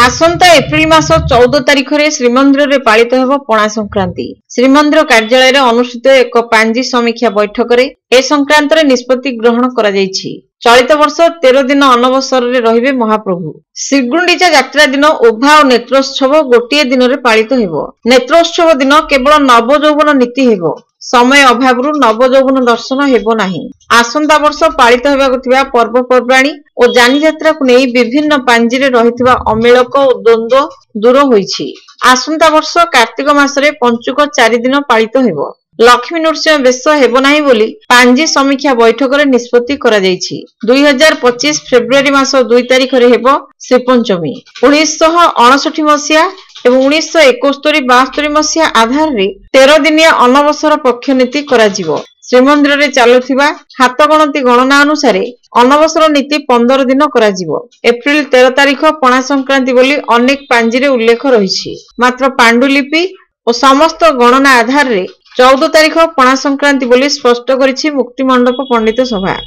आसंता April मास 14 तारिख में श्रीमंदिर में पालित हो पणा संक्रांति। श्रीमंदिर कार्यालय अनुष्ठित एक पांजी समीक्षा बैठक में ए संक्रांत निष्पत्ति ग्रहण करा जायछि। चलित वर्ष 13 दिन अनवसर रहिबे महाप्रभु। श्रीगुंडीचा यात्रा दिन उभा और नेत्रोत्सव गोटे दिन में पालित हेबो। नेत्रोत्सव दिन केवल नवजौवन नीति हेबो। समय अभाव नवजौवन दर्शन हेबो नाही। आसंता वर्ष पालित हेबाकु थिबा पर्वपर्वाणी और जानी यात्रा को नहीं विभिन्न पांजी रे रहिथिबा अमेलक और द्वंद्व दूर होईछि। आसंता वर्ष कार्तिक मासरे पंचुक 4 दिन पालित हेबो। लक्ष्मी नृसिंह बेश हेबो नाही बोली पांजी समीक्षा बैठक रे निष्पत्ति करा जायछि। 2025 फेब्रुआरी मास 2 तारिख रे हेबो श्रीपंचमी। 1959 मसिया एवं 1971-72 मसिया आधार रे 13 दिनिया अनवसर पक्ष नीति करा जिवो। श्रीमंदिर रे चालुथिबा हाथ गणती गणना अनुसार अनवसर नीति 15 दिन करा जिवो। एप्रिल 13 तारिख पणा संक्रांति बोली अनेक पांजी रे उल्लेख रहिछि। मात्र पांडुलिपि और समस्त गणना आधार रे 14 तारिख पणा संक्रांति बोली स्पष्ट करिछि मुक्ति मंडप पंडित सभा।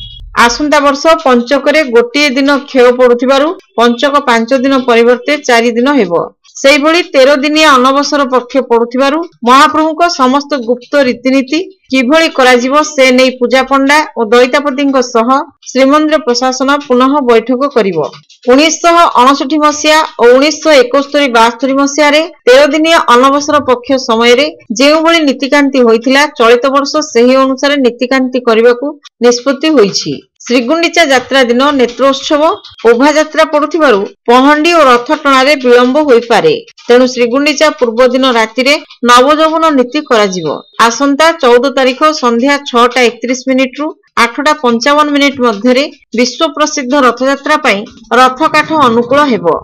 आसंता वर्ष पंचक रे गोटे दिन क्षय पड़ुथिबारु पंचक 5 दिन परिवर्ते 4 दिन हेबो। सेही भली 13 दिनिया अनवसर पक्ष पड़ुथिबारु महाप्रभुक समस्त गुप्त रीतिनीति किभली कराजिवो से नै पूजा पंडा और दैतापतिଙ୍କ सह श्रीमंदिर प्रशासन पुनः बैठक करिवो। 1959 मसिया और 1971-72 मसिया रे 13 दिनिया अनवसर पक्ष समय रे जेउ भली नीतिकांति होइथिला चलित वर्ष सेही अनुसार नीतिकांति करिबाकू निष्पत्ति होईछि। श्रीगुंडीचा यात्रा दिन नेत्रोत्सव शोभा यात्रा पड़ुथिबारु पहंडी और रथ टणारे विलंब होई पारे। तेणु श्रीगुंडीचा पूर्व दिन राति रे नवजौवन नीति कराजिवो। आसंता 14 तारिख संध्या 6:31 रु 8:55 मध्य विश्व प्रसिद्ध रथ यात्रा पई रथ काठ अनुकूल हेबो।